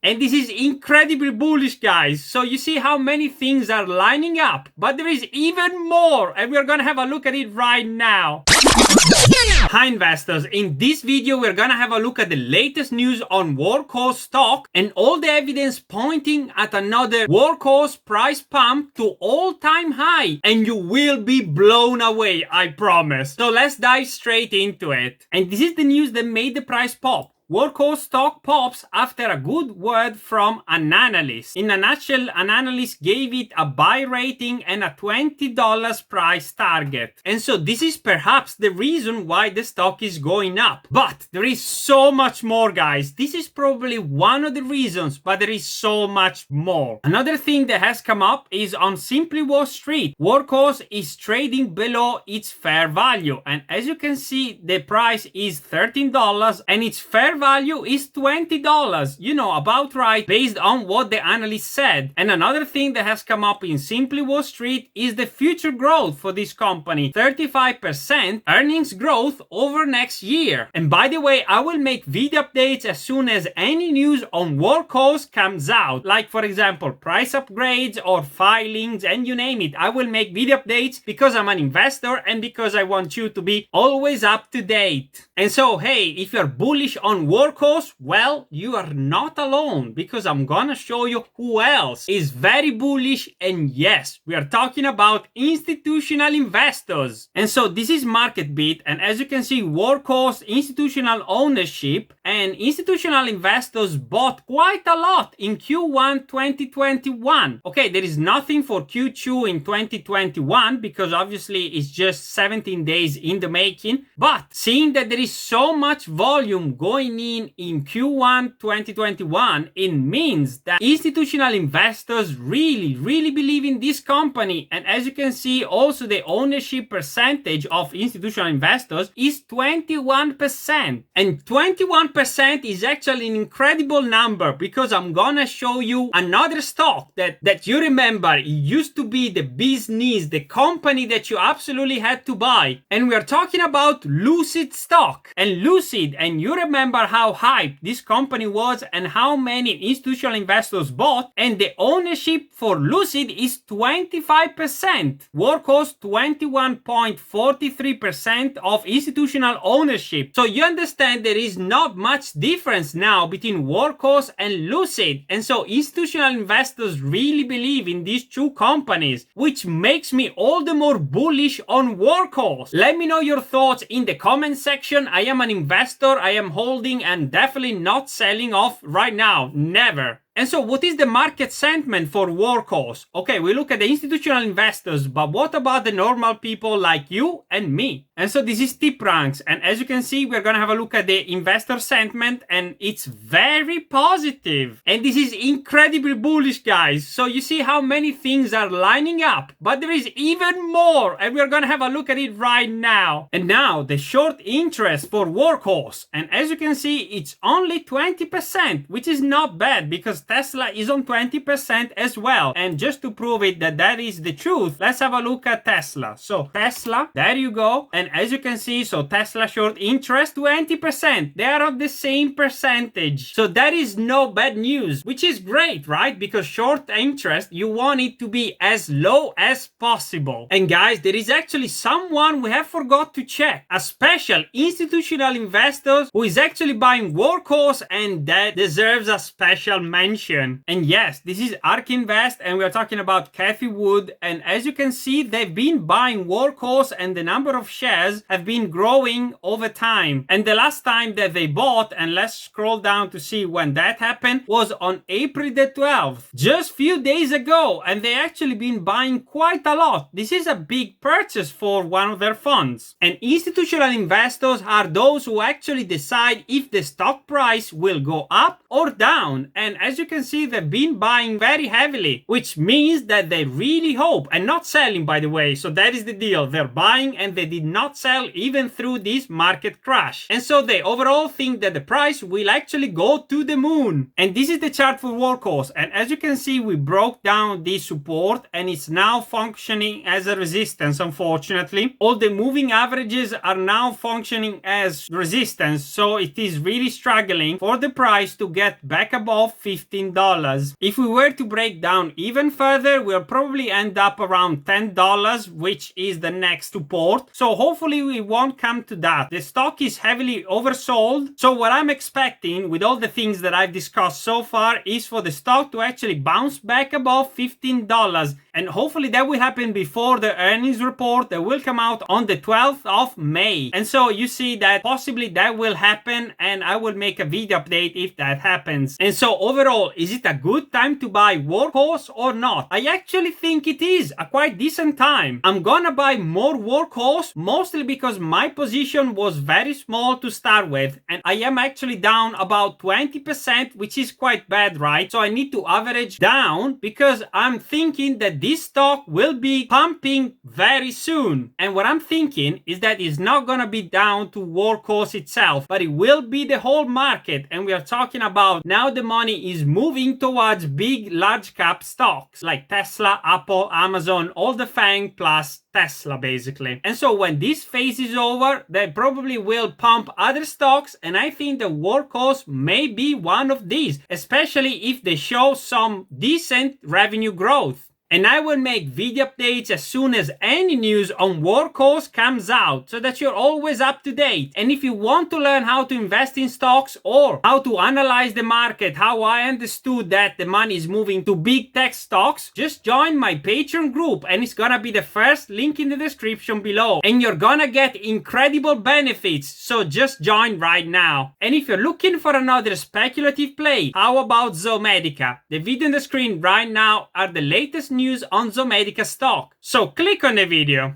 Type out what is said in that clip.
And this is incredibly bullish, guys. So you see how many things are lining up, but there is even more, and we're gonna have a look at it right now. Hi investors, in this video we're gonna have a look at the latest news on Workhorse stock and all the evidence pointing at another Workhorse price pump to all-time high, and you will be blown away, I promise. So let's dive straight into it. And this is the news that made the price pop. Workhorse stock pops after a good word from an analyst. In a nutshell, an analyst gave it a buy rating and a $20 price target. And so this is perhaps the reason why the stock is going up. But there is so much more, guys. This is probably one of the reasons, but there is so much more. Another thing that has come up is on Simply Wall Street. Workhorse is trading below its fair value. And as you can see, the price is $13 and its fair value is $20. You know, about right, based on what the analyst said. And another thing that has come up in Simply Wall Street is the future growth for this company. 35% earnings growth over next year. And by the way, I will make video updates as soon as any news on Workhorse comes out. Like for example, price upgrades or filings and you name it. I will make video updates because I'm an investor and because I want you to be always up to date. And so, hey, if you're bullish on Workhorse, well, you are not alone because I'm gonna show you who else is very bullish. And yes, we are talking about institutional investors. And so this is MarketBeat, and as you can see, Workhorse institutional ownership and institutional investors bought quite a lot in Q1 2021. Okay, there is nothing for Q2 in 2021 because obviously it's just 17 days in the making, but seeing that there is so much volume going in Q1 2021, it means that institutional investors really believe in this company. And as you can see, also the ownership percentage of institutional investors is 21%. And 21% is actually an incredible number because I'm gonna show you another stock that you remember. It used to be the business, the company that you absolutely had to buy. And we are talking about Lucid stock. And Lucid, and you remember how hyped this company was and how many institutional investors bought, and the ownership for Lucid is 25%. Workhorse 21.43% of institutional ownership. So you understand there is not much difference now between Workhorse and Lucid. And so institutional investors really believe in these two companies, which makes me all the more bullish on Workhorse. Let me know your thoughts in the comment section. I am an investor. I am holding and definitely not selling off right now. Never. And so what is the market sentiment for Workhorse? Okay, we look at the institutional investors, but what about the normal people like you and me? And so this is TipRanks, and as you can see, we're gonna have a look at the investor sentiment, and it's very positive. And this is incredibly bullish, guys. So you see how many things are lining up, but there is even more, and we're gonna have a look at it right now. And now the short interest for Workhorse, and as you can see, it's only 20%, which is not bad because Tesla is on 20% as well. And just to prove it that is the truth, let's have a look at Tesla. So Tesla, there you go. And as you can see, so Tesla short interest 20%. They are of the same percentage. So that is no bad news, which is great, right? Because short interest, you want it to be as low as possible. And guys, there is actually someone we have forgot to check. A special institutional investor who is actually buying Workhorse, and that deserves a special mention. And yes, this is ARK Invest, and we are talking about Cathie Wood. And as you can see, they've been buying Workhorse, and the number of shares have been growing over time. And the last time that they bought, and let's scroll down to see when that happened, was on April the 12th, just few days ago. And they actually been buying quite a lot. This is a big purchase for one of their funds. And institutional investors are those who actually decide if the stock price will go up or down. And as you can see, they've been buying very heavily, which means that they really hope, and not selling, by the way. So that is the deal. They're buying and they did not sell even through this market crash. And so they overall think that the price will actually go to the moon. And this is the chart for Workhorse. And as you can see, we broke down this support and it's now functioning as a resistance, unfortunately. All the moving averages are now functioning as resistance. So it is really struggling for the price to get back above 50 $15. If we were to break down even further, we'll probably end up around $10, which is the next support. So hopefully we won't come to that. The stock is heavily oversold. So what I'm expecting with all the things that I've discussed so far is for the stock to actually bounce back above $15. And hopefully that will happen before the earnings report that will come out on the 12th of May. And so you see that possibly that will happen, and I will make a video update if that happens. And so overall, is it a good time to buy Workhorse or not? I actually think it is a quite decent time. I'm gonna buy more Workhorse, mostly because my position was very small to start with, and I am actually down about 20%, which is quite bad, right? So I need to average down because I'm thinking that this stock will be pumping very soon. And what I'm thinking is that it's not gonna be down to Workhorse itself, but it will be the whole market. And we are talking about now the money is moving towards big, large cap stocks like Tesla, Apple, Amazon, all the FANG plus Tesla basically. And so when this phase is over, they probably will pump other stocks, and I think the Workhorse may be one of these, especially if they show some decent revenue growth. And I will make video updates as soon as any news on Workhorse comes out so that you're always up to date. And if you want to learn how to invest in stocks or how to analyze the market, how I understood that the money is moving to big tech stocks, just join my Patreon group, and it's gonna be the first link in the description below. And you're gonna get incredible benefits, so just join right now. And if you're looking for another speculative play, how about Zomedica? The video on the screen right now are the latest news on Zomedica stock. So click on the video.